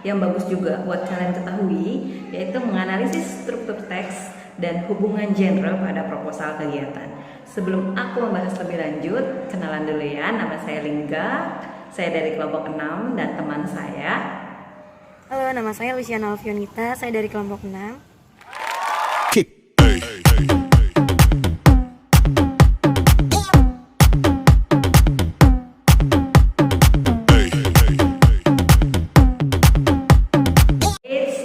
yang bagus juga buat kalian ketahui, yaitu menganalisis struktur teks dan hubungan genre pada proposal kegiatan. Sebelum aku membahas lebih lanjut, kenalan dulu ya, nama saya Lingga, saya dari kelompok 6 dan teman saya. Halo, nama saya Luciana Alfionita, saya dari kelompok 6.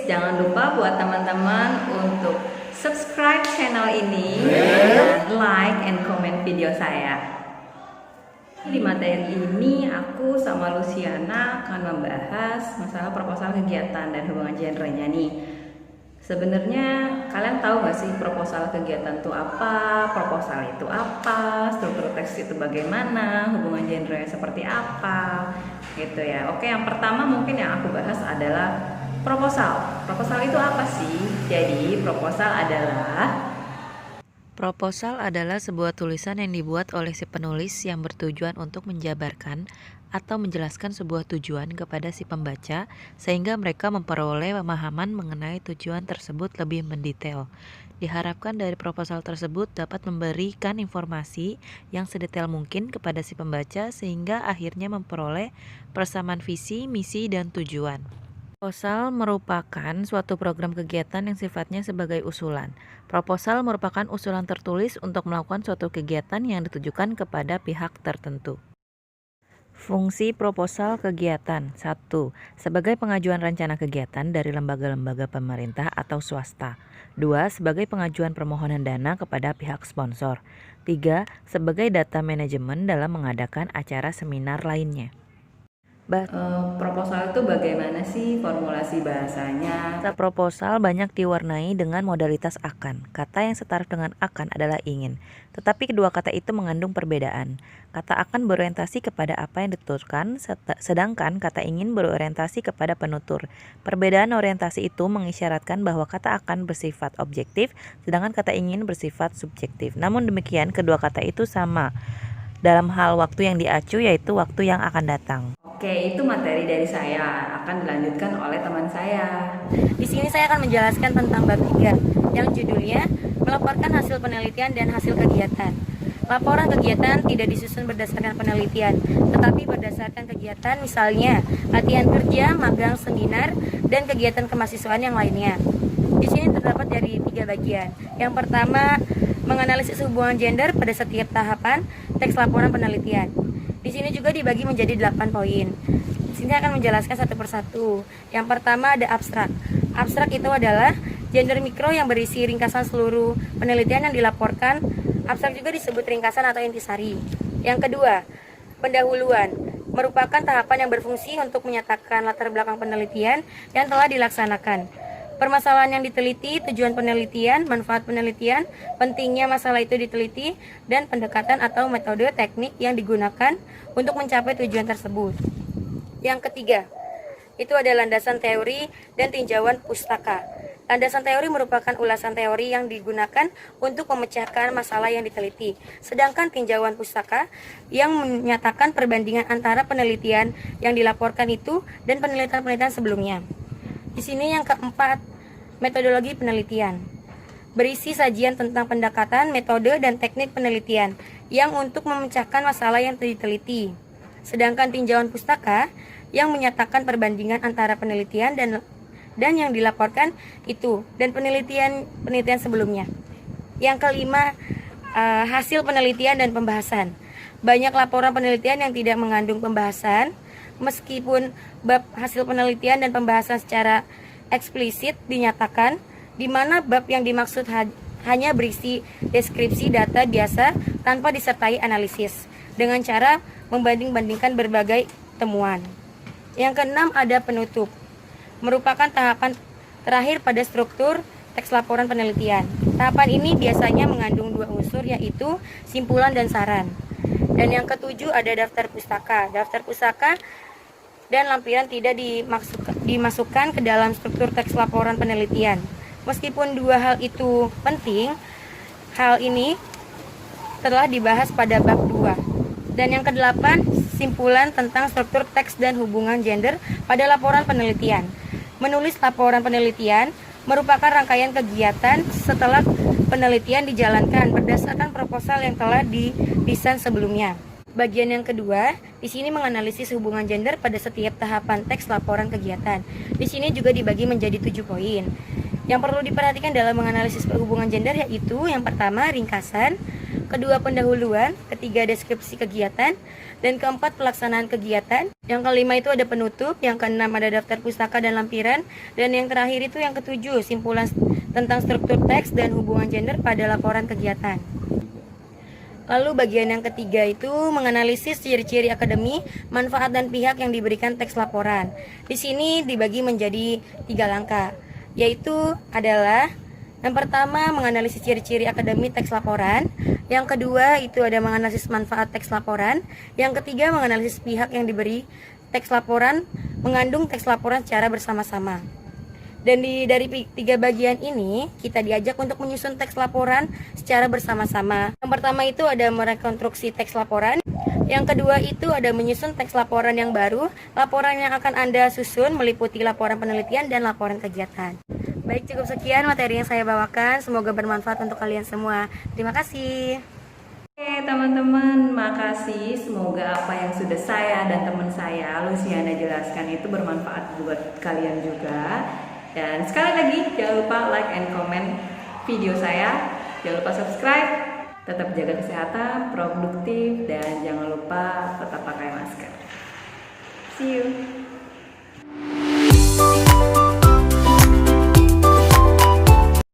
Jangan lupa buat teman-teman untuk subscribe channel ini dan like and comment video saya. Di materi ini aku sama Luciana akan membahas masalah proposal kegiatan dan hubungan genrenya nih. Sebenarnya kalian tahu gak sih proposal kegiatan itu apa, proposal itu apa, struktur teks itu bagaimana, hubungan genre seperti apa, gitu ya. Oke, yang pertama mungkin yang aku bahas adalah proposal. Proposal itu apa sih? Jadi proposal adalah sebuah tulisan yang dibuat oleh si penulis yang bertujuan untuk menjabarkan atau menjelaskan sebuah tujuan kepada si pembaca sehingga mereka memperoleh pemahaman mengenai tujuan tersebut lebih mendetail. Diharapkan dari proposal tersebut dapat memberikan informasi yang sedetail mungkin kepada si pembaca sehingga akhirnya memperoleh persamaan visi, misi, dan tujuan. Proposal merupakan suatu program kegiatan yang sifatnya sebagai usulan. Proposal merupakan usulan tertulis untuk melakukan suatu kegiatan yang ditujukan kepada pihak tertentu. Fungsi proposal kegiatan 1. Sebagai pengajuan rencana kegiatan dari lembaga-lembaga pemerintah atau swasta. 2. Sebagai pengajuan permohonan dana kepada pihak sponsor. 3. Sebagai data manajemen dalam mengadakan acara seminar lainnya. proposal itu bagaimana sih formulasi bahasanya? Proposal banyak diwarnai dengan modalitas akan. Kata yang setara dengan akan adalah ingin. Tetapi kedua kata itu mengandung perbedaan. Kata akan berorientasi kepada apa yang dituturkan, sedangkan kata ingin berorientasi kepada penutur. Perbedaan orientasi itu mengisyaratkan bahwa kata akan bersifat objektif, sedangkan kata ingin bersifat subjektif. Namun demikian, kedua kata itu sama dalam hal waktu yang diacu, yaitu waktu yang akan datang. Oke, itu materi dari saya. Akan dilanjutkan oleh teman saya. Di sini saya akan menjelaskan tentang bab 3 yang judulnya melaporkan hasil penelitian dan hasil kegiatan. Laporan kegiatan tidak disusun berdasarkan penelitian, tetapi berdasarkan kegiatan, misalnya latihan kerja, magang, seminar, dan kegiatan kemahasiswaan yang lainnya. Di sini terdapat dari 3 bagian. Yang pertama, menganalisis hubungan gender pada setiap tahapan teks laporan penelitian. Di sini juga dibagi menjadi 8 poin. Di sini akan menjelaskan satu persatu. Yang pertama ada abstrak. Abstrak itu adalah gender mikro yang berisi ringkasan seluruh penelitian yang dilaporkan. Abstrak juga disebut ringkasan atau intisari. Yang kedua, pendahuluan. Merupakan tahapan yang berfungsi untuk menyatakan latar belakang penelitian yang telah dilaksanakan. Permasalahan yang diteliti, tujuan penelitian, manfaat penelitian, pentingnya masalah itu diteliti, dan pendekatan atau metode teknik yang digunakan untuk mencapai tujuan tersebut. Yang ketiga, itu ada landasan teori dan tinjauan pustaka. Landasan teori merupakan ulasan teori yang digunakan untuk memecahkan masalah yang diteliti. Sedangkan tinjauan pustaka yang menyatakan perbandingan antara penelitian yang dilaporkan itu dan penelitian-penelitian sebelumnya. Di sini yang keempat, metodologi penelitian. Berisi sajian tentang pendekatan, metode, dan teknik penelitian yang untuk memecahkan masalah yang diteliti. Sedangkan tinjauan pustaka yang menyatakan perbandingan antara penelitian dan yang dilaporkan itu dan penelitian sebelumnya. Yang kelima, hasil penelitian dan pembahasan. Banyak laporan penelitian yang tidak mengandung pembahasan. Meskipun bab hasil penelitian dan pembahasan secara eksplisit dinyatakan, di mana bab yang dimaksud hanya berisi deskripsi data biasa tanpa disertai analisis dengan cara membanding-bandingkan berbagai temuan. Yang keenam ada penutup. Merupakan tahapan terakhir pada struktur teks laporan penelitian. Tahapan ini biasanya mengandung 2 unsur, yaitu simpulan dan saran. Dan yang ketujuh ada daftar pustaka. Daftar pustaka dan lampiran tidak dimasukkan ke dalam struktur teks laporan penelitian. Meskipun 2 hal itu penting, hal ini telah dibahas pada bab 2. Dan yang ke-8, simpulan tentang struktur teks dan hubungan gender pada laporan penelitian. Menulis laporan penelitian merupakan rangkaian kegiatan setelah penelitian dijalankan berdasarkan proposal yang telah didesain sebelumnya. Bagian yang kedua, di sini menganalisis hubungan gender pada setiap tahapan teks laporan kegiatan. Di sini juga dibagi menjadi 7 poin. Yang perlu diperhatikan dalam menganalisis hubungan gender yaitu yang pertama ringkasan, kedua pendahuluan, ketiga deskripsi kegiatan, dan keempat pelaksanaan kegiatan. Yang kelima itu ada penutup, yang keenam ada daftar pustaka dan lampiran, dan yang terakhir itu yang ketujuh simpulan tentang struktur teks dan hubungan gender pada laporan kegiatan. Lalu bagian yang ketiga itu menganalisis ciri-ciri akademi, manfaat dan pihak yang diberikan teks laporan. Di sini dibagi menjadi 3 langkah, yaitu adalah yang pertama menganalisis ciri-ciri akademi teks laporan, yang kedua itu ada menganalisis manfaat teks laporan, yang ketiga menganalisis pihak yang diberi teks laporan, mengandung teks laporan secara bersama-sama. Dan dari 3 bagian ini, kita diajak untuk menyusun teks laporan secara bersama-sama. Yang pertama itu ada merekonstruksi teks laporan. Yang kedua itu ada menyusun teks laporan yang baru. Laporan yang akan Anda susun meliputi laporan penelitian dan laporan kegiatan. Baik, cukup sekian materi yang saya bawakan. Semoga bermanfaat untuk kalian semua. Terima kasih. Oke teman-teman, makasih. Semoga apa yang sudah saya dan teman saya Luciana jelaskan itu bermanfaat buat kalian juga. Dan sekali lagi jangan lupa like and comment video saya. Jangan lupa subscribe. Tetap jaga kesehatan, produktif, dan jangan lupa tetap pakai masker. See you.